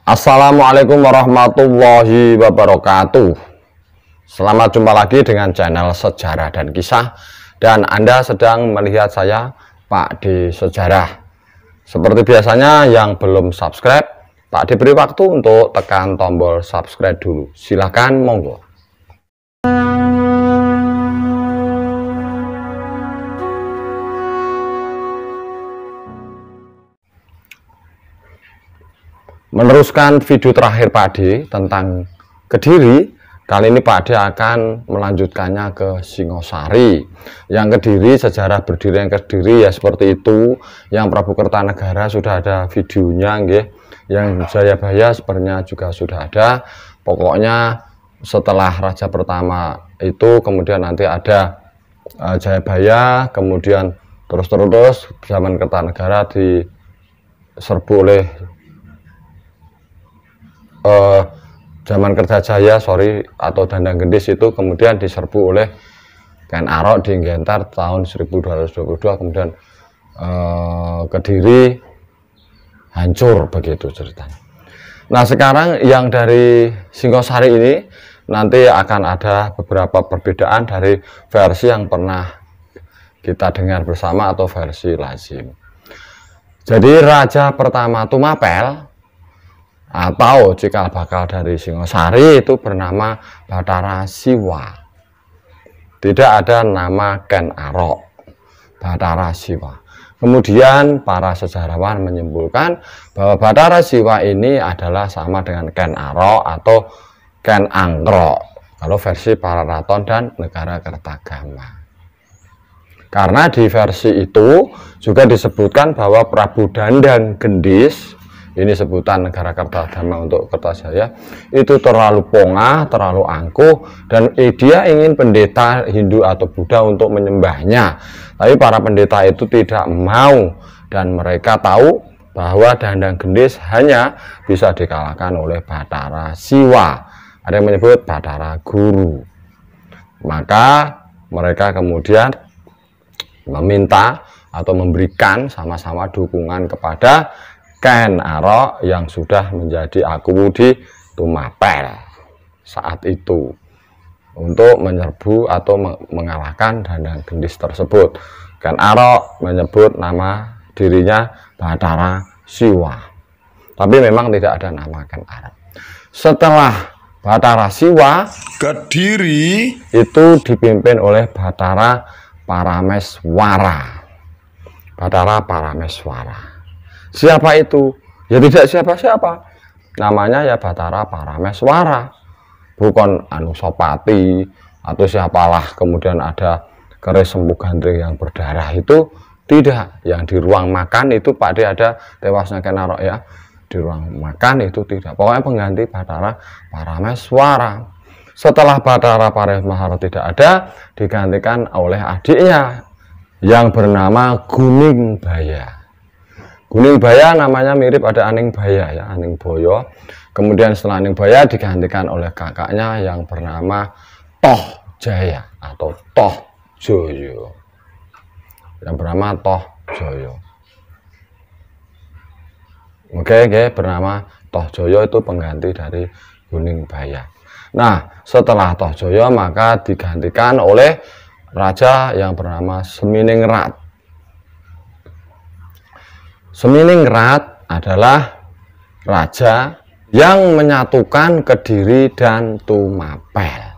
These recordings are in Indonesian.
Assalamualaikum warahmatullahi wabarakatuh. Selamat jumpa lagi dengan channel Sejarah dan Kisah. Dan Anda sedang melihat saya, Pak D Sejarah. Seperti biasanya yang belum subscribe, Pak D beri waktu untuk tekan tombol subscribe dulu. Silahkan, monggo. Meneruskan video terakhir Pak D tentang Kediri, kali ini Pak D akan melanjutkannya ke Singosari. Yang Kediri, sejarah berdiri yang Kediri ya seperti itu. Yang Prabu Kertanegara sudah ada videonya, nggih. Yang Jayabaya sebenarnya juga sudah ada. Pokoknya setelah raja pertama itu kemudian nanti ada Jayabaya, kemudian terus zaman Kertanegara diserbu oleh zaman Kertajaya atau Dandang Gendis itu kemudian diserbu oleh Ken Arok di Nggentar tahun 1222, kemudian Kediri hancur, begitu ceritanya. Nah, sekarang yang dari Singosari ini nanti akan ada beberapa perbedaan dari versi yang pernah kita dengar bersama atau versi lazim. Jadi raja pertama Tumapel atau cikal bakal dari Singosari itu bernama Bathara Siwa. Tidak ada nama Ken Arok, Bathara Siwa. Kemudian para sejarawan menyimpulkan bahwa Bathara Siwa ini adalah sama dengan Ken Arok atau Ken Angkrok kalau versi para raton dan negara Kertagama. Karena di versi itu juga disebutkan bahwa Prabu Dandang Gendis, ini sebutan negara Kertagama untuk Kertajaya, itu terlalu pongah, terlalu angkuh, dan dia ingin pendeta Hindu atau Buddha untuk menyembahnya. Tapi para pendeta itu tidak mau, dan mereka tahu bahwa Dandang Gendis hanya bisa dikalahkan oleh Bathara Siwa. Ada yang menyebut Bathara Guru. Maka mereka kemudian meminta atau memberikan sama-sama dukungan kepada Ken Arok yang sudah menjadi akuwu di Tumapel saat itu untuk menyerbu atau mengalahkan Dandang Gendis tersebut. Ken Arok menyebut nama dirinya Bathara Siwa, tapi memang tidak ada nama Ken Arok. Setelah Bathara Siwa, Kediri itu dipimpin oleh Bathara Parameswara. Bathara Parameswara. Siapa itu? Ya tidak siapa-siapa. Namanya ya Bathara Parameswara. Bukan Anusapati atau siapalah kemudian ada keris Sempu Gandring yang berdarah, itu tidak. Yang di ruang makan itu Pak D ada tewasnya Ken Arok ya. Di ruang makan itu tidak. Pokoknya pengganti Bathara Parameswara. Setelah Bathara Parameswara tidak ada, digantikan oleh adiknya yang bernama Guningbaya. Guningbaya namanya mirip ada Aningbaya ya, Aningboyo. Kemudian setelah Aningbaya digantikan oleh kakaknya yang bernama Tohjaya atau Tohjoyo. Yang bernama Tohjoyo. Oke, bernama Tohjoyo itu pengganti dari Guningbaya. Nah, setelah Tohjoyo maka digantikan oleh raja yang bernama Seminingrat. Seminingrat adalah raja yang menyatukan Kediri dan Tumapel.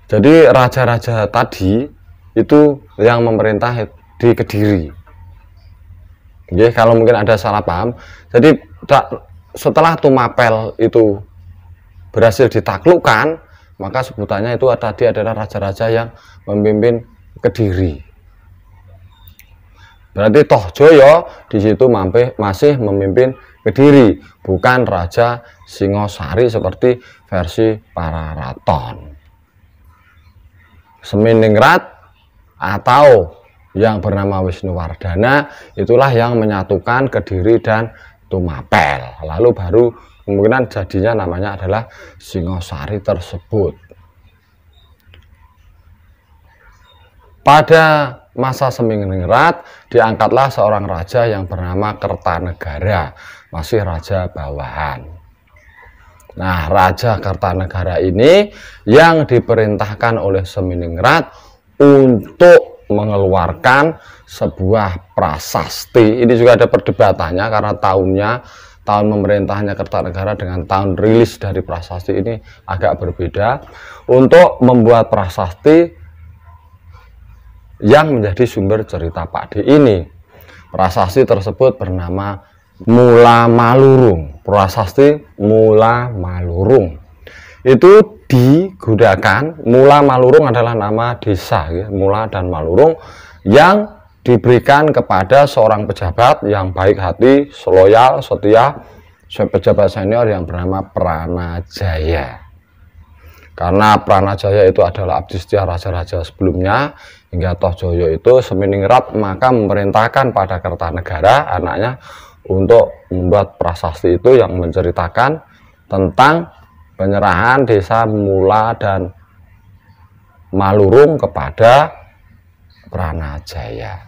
Jadi raja-raja tadi itu yang memerintah di Kediri. Jadi kalau mungkin ada salah paham, jadi setelah Tumapel itu berhasil ditaklukkan, maka sebutannya itu tadi adalah raja-raja yang memimpin Kediri. Berarti Tohjoyo di situ masih memimpin Kediri, bukan Raja Singosari seperti versi para raton. Seminingrat atau yang bernama Wisnuwardana itulah yang menyatukan Kediri dan Tumapel. Lalu baru kemungkinan jadinya namanya adalah Singosari tersebut. Pada masa Seminingrat diangkatlah seorang raja yang bernama Kertanegara, masih raja bawahan. Nah, Raja Kertanegara ini yang diperintahkan oleh Seminingrat untuk mengeluarkan sebuah prasasti. Ini juga ada perdebatannya karena tahun memerintahnya Kertanegara dengan tahun rilis dari prasasti ini agak berbeda. Untuk membuat prasasti yang menjadi sumber cerita Pak D ini. Prasasti tersebut bernama Mula Malurung. Prasasti Mula Malurung itu digunakan. Mula Malurung adalah nama desa ya, Mula dan Malurung, yang diberikan kepada seorang pejabat yang baik hati, loyal, setia, pejabat senior yang bernama Pranajaya. Karena Pranajaya itu adalah abdi setia raja-raja sebelumnya hingga Tohjoyo itu, Seminingrat maka memerintahkan pada Kertanegara anaknya untuk membuat prasasti itu yang menceritakan tentang penyerahan desa Mula dan Malurung kepada Pranajaya.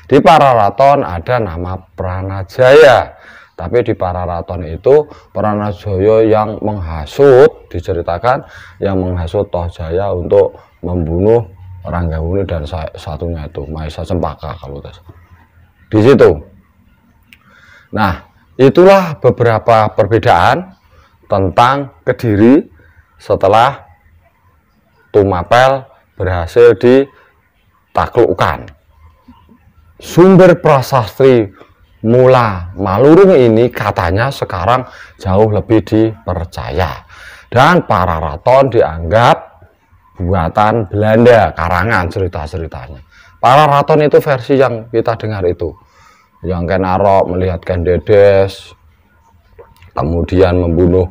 Di Pararaton ada nama Pranajaya, tapi di Pararaton itu Pranajaya yang menghasut, diceritakan yang menghasut Tohjaya untuk membunuh Ranggawuni dan satunya itu Mahesa Cempaka kalau di situ. Nah, itulah beberapa perbedaan tentang Kediri setelah Tumapel berhasil ditaklukkan. Sumber prasasti Mula Malurung ini katanya sekarang jauh lebih dipercaya, dan Pararaton dianggap buatan Belanda, karangan cerita-ceritanya. Pararaton itu versi yang kita dengar itu, yang Ken Arok melihat Ken Dedes, kemudian membunuh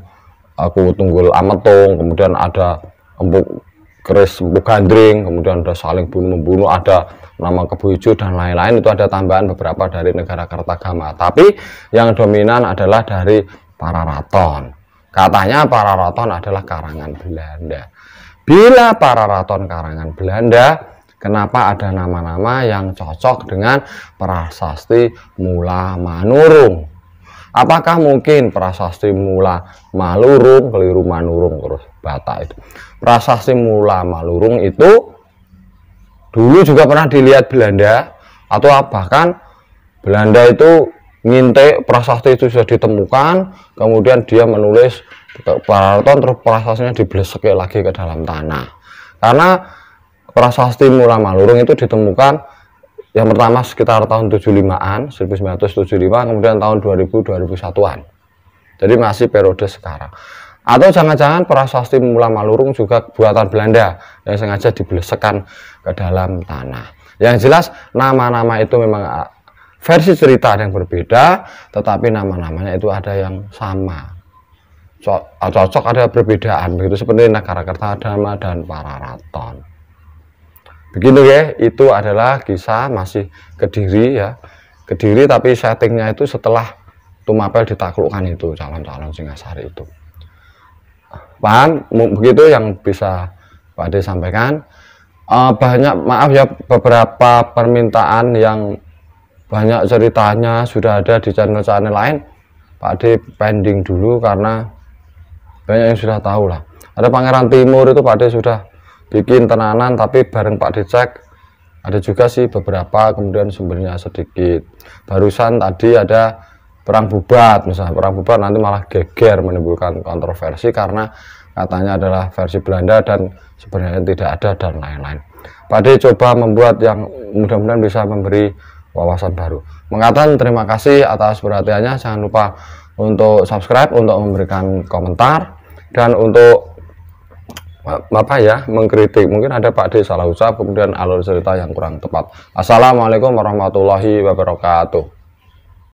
Aku Tunggul Ametung, kemudian ada Empuk Keris Empuk Gandring, kemudian ada saling bunuh-membunuh, ada nama Kebu Ijo dan lain-lain. Itu ada tambahan beberapa dari negara Kertagama, tapi yang dominan adalah dari Pararaton. Katanya Pararaton adalah karangan Belanda. Bila Pararaton karangan Belanda, kenapa ada nama-nama yang cocok dengan prasasti Mula Manurung? Apakah mungkin prasasti Mula Malurung, keliru Manurung terus Batak itu. Prasasti Mula Malurung itu dulu juga pernah dilihat Belanda, atau bahkan Belanda itu ngintek prasasti itu sudah ditemukan, kemudian dia menulis Pararaton, terus prasastinya dibeleseki lagi ke dalam tanah. Karena prasasti Mula Malurung itu ditemukan yang pertama sekitar tahun 75-an, 1975, kemudian tahun 2000, 2001-an. Jadi masih periode sekarang. Atau jangan-jangan prasasti Mula Malurung juga buatan Belanda yang sengaja dibelesekan ke dalam tanah. Yang jelas nama-nama itu memang versi cerita yang berbeda, tetapi nama-namanya itu ada yang sama. Cocok, ada perbedaan, begitu seperti negara Kertagama dan Pararaton. Begitu ya, itu adalah kisah masih Kediri ya. Kediri tapi settingnya itu setelah Tumapel ditaklukkan itu, calon-calon Singasari itu. Paham? Begitu yang bisa Pak Ade sampaikan. Banyak maaf ya, beberapa permintaan yang banyak ceritanya sudah ada di channel-channel lain. Pak Ade pending dulu karena banyak yang sudah tahu lah. Ada Pangeran Timur itu Pak Ade sudah bikin tenanan, tapi bareng Pak dicek ada juga sih beberapa, kemudian sumbernya sedikit. Barusan tadi ada Perang Bubat, misalnya Perang Bubat nanti malah geger menimbulkan kontroversi karena katanya adalah versi Belanda dan sebenarnya tidak ada dan lain-lain. Pak D coba membuat yang mudah-mudahan bisa memberi wawasan baru. Mengatakan terima kasih atas perhatiannya, jangan lupa untuk subscribe, untuk memberikan komentar, dan untuk mengkritik mungkin ada Pak D salah ucap, kemudian alur cerita yang kurang tepat. Assalamualaikum warahmatullahi wabarakatuh.